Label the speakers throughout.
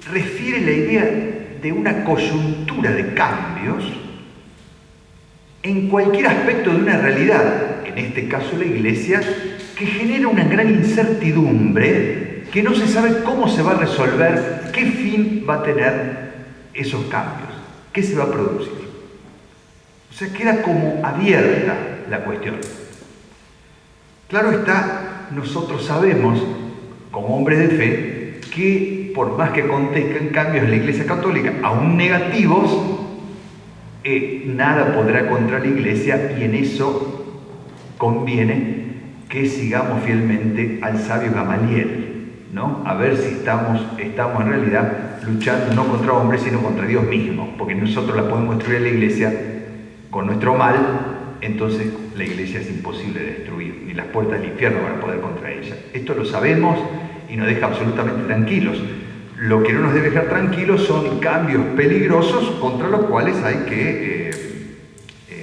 Speaker 1: refiere la idea de una coyuntura de cambios en cualquier aspecto de una realidad, en este caso la Iglesia, que genera una gran incertidumbre, que no se sabe cómo se va a resolver, qué fin va a tener esos cambios, qué se va a producir. O sea, queda como abierta la cuestión. Claro está, nosotros sabemos, como hombres de fe, que por más que acontezcan cambios en la Iglesia Católica, aún negativos, nada podrá contra la Iglesia, y en eso conviene que sigamos fielmente al sabio Gamaliel, ¿no? A ver si estamos en realidad luchando no contra hombres, sino contra Dios mismo, porque nosotros la podemos destruir a la Iglesia con nuestro mal. Entonces la Iglesia es imposible de destruir, ni las puertas del infierno van a poder contra ella. Esto lo sabemos y nos deja absolutamente tranquilos. Lo que no nos debe dejar tranquilos son cambios peligrosos contra los cuales hay que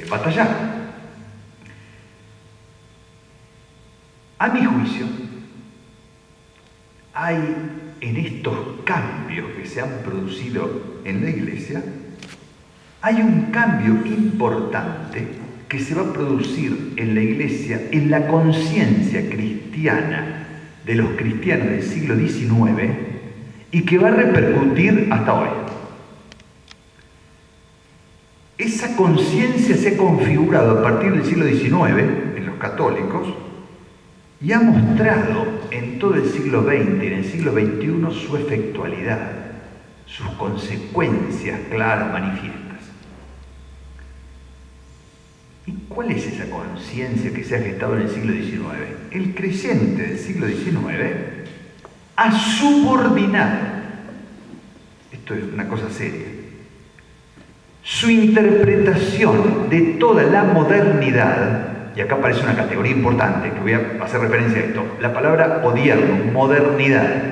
Speaker 1: batallar. A mi juicio, hay en estos cambios que se han producido en la Iglesia, hay un cambio importante que se va a producir en la Iglesia, en la conciencia cristiana de los cristianos del siglo XIX, y que va a repercutir hasta hoy. Esa conciencia se ha configurado a partir del siglo XIX en los católicos y ha mostrado en todo el siglo XX y en el siglo XXI su efectualidad, sus consecuencias claras, manifiestas. ¿Y cuál es esa conciencia que se ha gestado en el siglo XIX? El creyente del siglo XIX ha subordinado, esto es una cosa seria, su interpretación de toda la modernidad, y acá aparece una categoría importante que voy a hacer referencia a esto, la palabra odierno, modernidad,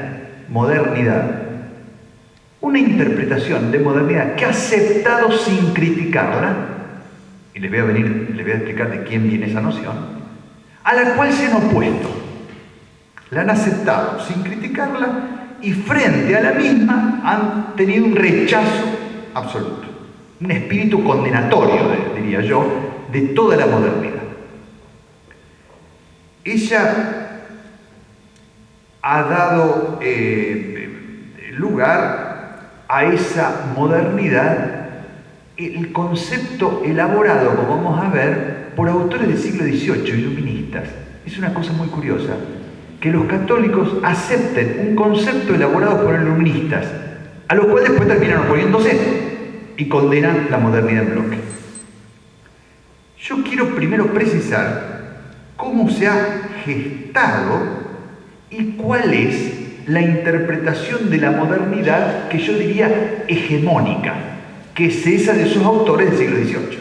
Speaker 1: una interpretación de modernidad que ha aceptado sin criticarla, y les voy a explicar de quién viene esa noción, a la cual se han opuesto. La han aceptado sin criticarla y frente a la misma han tenido un rechazo absoluto, un espíritu condenatorio, diría yo, de toda la modernidad. Ella ha dado lugar a esa modernidad el concepto elaborado, como vamos a ver, por autores del siglo XVIII, iluministas. Es una cosa muy curiosa que los católicos acepten un concepto elaborado por iluministas, a los cuales después terminan oponiéndose y condenan la modernidad en bloque. Yo quiero primero precisar cómo se ha gestado y cuál es la interpretación de la modernidad que yo diría hegemónica, que es esa de sus autores del siglo XVIII.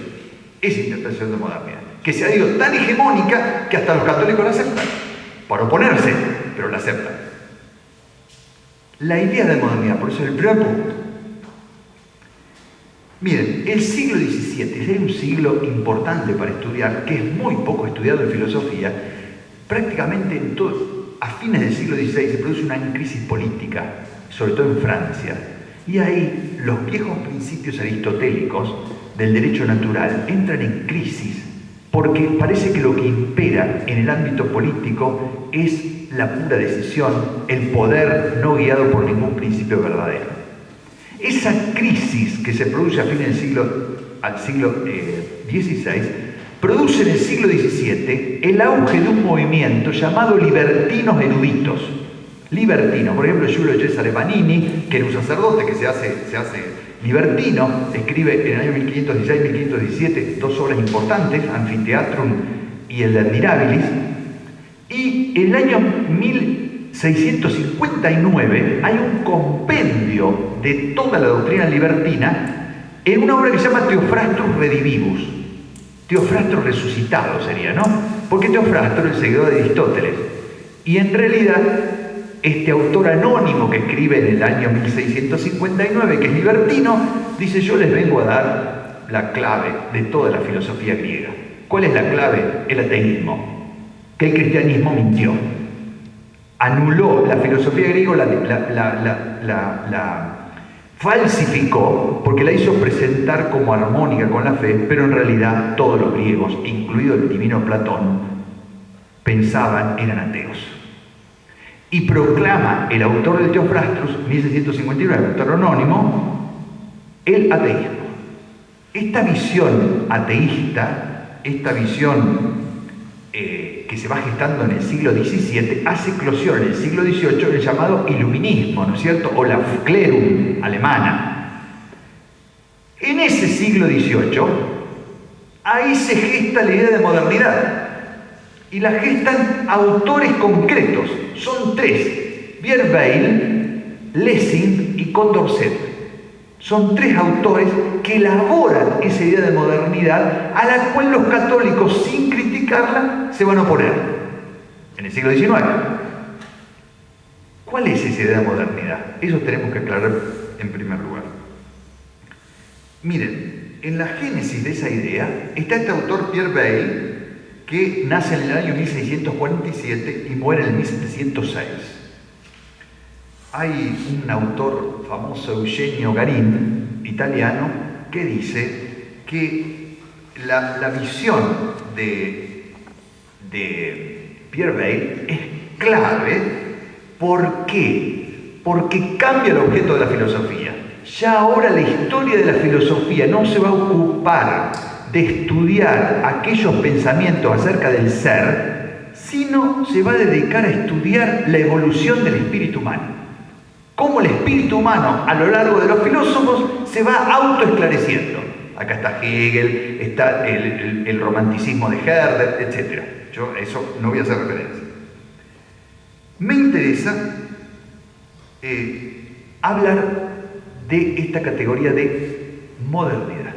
Speaker 1: Esa interpretación de modernidad, que se ha ido tan hegemónica que hasta los católicos la aceptan, por oponerse, pero la aceptan. La idea de modernidad, por eso es el primer punto. Miren, el siglo XVII es un siglo importante para estudiar, que es muy poco estudiado en filosofía. Prácticamente a fines del siglo XVI se produce una crisis política, sobre todo en Francia. Y ahí los viejos principios aristotélicos del derecho natural entran en crisis, porque parece que lo que impera en el ámbito político es la pura decisión, el poder no guiado por ningún principio verdadero. Esa crisis que se produce a fines del siglo XVI produce en el siglo XVII el auge de un movimiento llamado libertinos eruditos. Libertino, por ejemplo, Giulio Cesare Vanini, que era un sacerdote que se hace libertino, escribe en el año 1516-1517 dos obras importantes, Amphitheatrum y el De Admirabilis, y en el año 1659 hay un compendio de toda la doctrina libertina en una obra que se llama Theophrastus Redivivus, Teofrastro resucitado sería, ¿no? Porque Teofrastro era el seguidor de Aristóteles, y en realidad este autor anónimo que escribe en el año 1659, que es libertino, dice: yo les vengo a dar la clave de toda la filosofía griega. ¿Cuál es la clave? El ateísmo, que el cristianismo mintió. anuló la filosofía griega, la falsificó porque la hizo presentar como armónica con la fe, pero en realidad todos los griegos, incluido el divino Platón, pensaban eran ateos. Y proclama el autor del Theophrastus, 1659, autor anónimo, el ateísmo. Esta visión ateísta, esta visión que se va gestando en el siglo XVII, hace eclosión en el siglo XVIII el llamado iluminismo, ¿no es cierto?, o la Aufklärung alemana. En ese siglo XVIII, ahí se gesta la idea de modernidad, y la gestan autores concretos, son tres: Pierre Bayle, Lessing y Condorcet. Son tres autores que elaboran esa idea de modernidad a la cual los católicos, sin criticarla, se van a oponer en el siglo XIX. ¿Cuál es esa idea de modernidad? Eso tenemos que aclarar en primer lugar. Miren, en la génesis de esa idea está este autor Pierre Bayle, que nace en el año 1647 y muere en el 1706. Hay un autor famoso, Eugenio Garín, italiano, que dice que la visión de Pierre Bayle es clave. ¿Por qué? Porque cambia el objeto de la filosofía. Ya ahora la historia de la filosofía no se va a ocupar de estudiar aquellos pensamientos acerca del ser, sino se va a dedicar a estudiar la evolución del espíritu humano. Cómo el espíritu humano, a lo largo de los filósofos, se va autoesclareciendo. Acá está Hegel, está el romanticismo de Herder, etc. Yo a eso no voy a hacer referencia. Me interesa hablar de esta categoría de modernidad.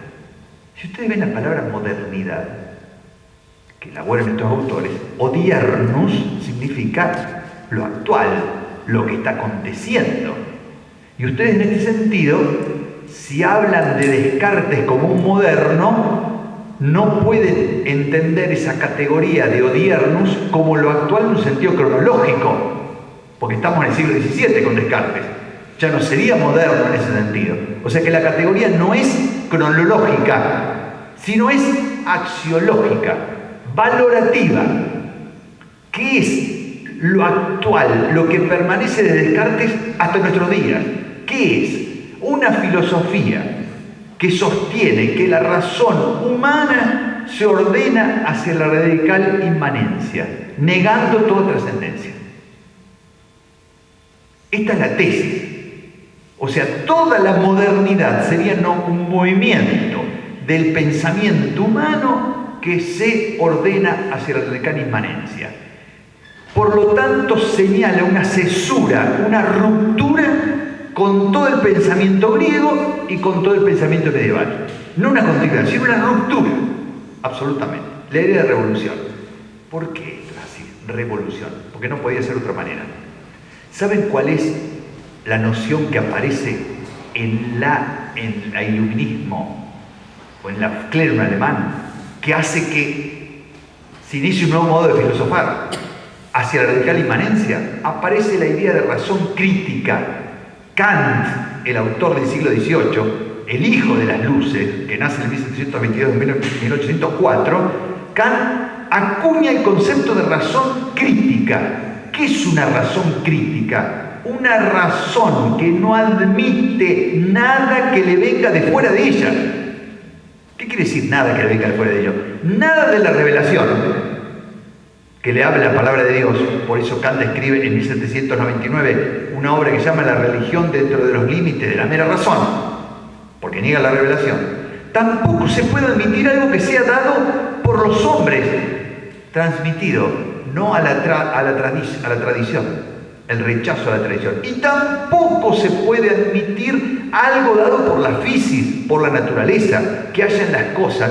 Speaker 1: Si ustedes ven la palabra modernidad, que elaboran estos autores, odiarnos significa lo actual, lo que está aconteciendo. Y ustedes en este sentido, si hablan de Descartes como un moderno, no pueden entender esa categoría de odiarnos como lo actual en un sentido cronológico, porque estamos en el siglo XVII con Descartes. Ya no sería moderno en ese sentido. O sea que la categoría no es cronológica, sino es axiológica, valorativa. ¿Qué es lo actual, lo que permanece de Descartes hasta nuestros días? ¿Qué es? Una filosofía que sostiene que la razón humana se ordena hacia la radical inmanencia, negando toda trascendencia. Esta es la tesis. O sea, toda la modernidad sería no un movimiento del pensamiento humano que se ordena hacia la radical inmanencia. Por lo tanto, señala una cesura, una ruptura con todo el pensamiento griego y con todo el pensamiento medieval. No una continuidad, sino una ruptura, absolutamente. La idea de revolución. ¿Por qué esto es así? Revolución. Porque no podía ser de otra manera. ¿Saben cuál es la noción que aparece en el iluminismo o en la Aufklärung alemán, que hace que se inicie un nuevo modo de filosofar hacia la radical inmanencia? Aparece la idea de razón crítica. Kant, el autor del siglo XVIII, el hijo de las luces, que nace en 1722 y 1804, Kant acuña el concepto de razón crítica. ¿Qué es una razón crítica? Una razón que no admite nada que le venga de fuera de ella. ¿Qué quiere decir nada que le venga de fuera de ella? Nada de la revelación que le habla la palabra de Dios. Por eso Kant escribe en 1799 una obra que se llama La religión dentro de los límites de la mera razón, porque niega la revelación. Tampoco se puede admitir algo que sea dado por los hombres, transmitido, no a la tradición, el rechazo a la tradición. Y tampoco se puede admitir algo dado por la fisis, por la naturaleza, que haya en las cosas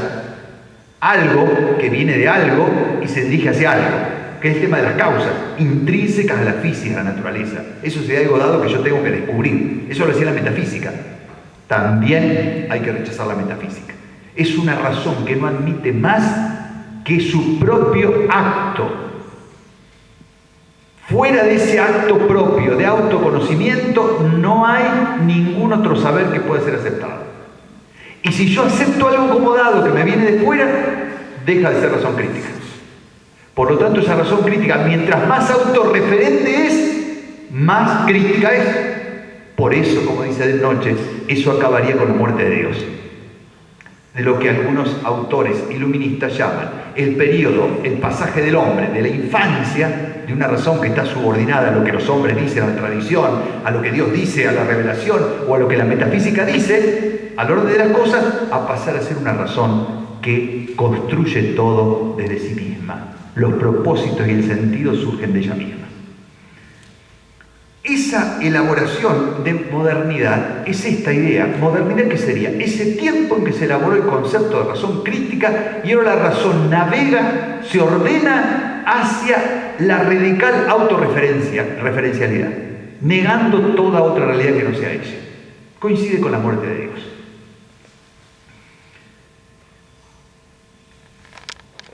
Speaker 1: algo que viene de algo y se dirige hacia algo, que es el tema de las causas intrínsecas a la fisis, a la naturaleza. Eso sería algo dado que yo tengo que descubrir. Eso lo decía la metafísica. También hay que rechazar la metafísica. Es una razón que no admite más que su propio acto Fuera de ese acto propio de autoconocimiento no hay ningún otro saber que pueda ser aceptado. Y si yo acepto algo como dado que me viene de fuera, deja de ser razón crítica. Por lo tanto, esa razón crítica, mientras más autorreferente es, más crítica es. Por eso, como dice de noche, eso acabaría con la muerte de Dios. De lo que algunos autores iluministas llaman el periodo, el pasaje del hombre, de la infancia, de una razón que está subordinada a lo que los hombres dicen, a la tradición, a lo que Dios dice, a la revelación o a lo que la metafísica dice, al orden de las cosas, a pasar a ser una razón que construye todo desde sí misma. Los propósitos y el sentido surgen de ella misma. Esa elaboración de modernidad es esta idea. ¿Modernidad qué sería? Ese tiempo en que se elaboró el concepto de razón crítica y ahora la razón se ordena hacia la radical autorreferencialidad, negando toda otra realidad que no sea ella. Coincide con la muerte de Dios.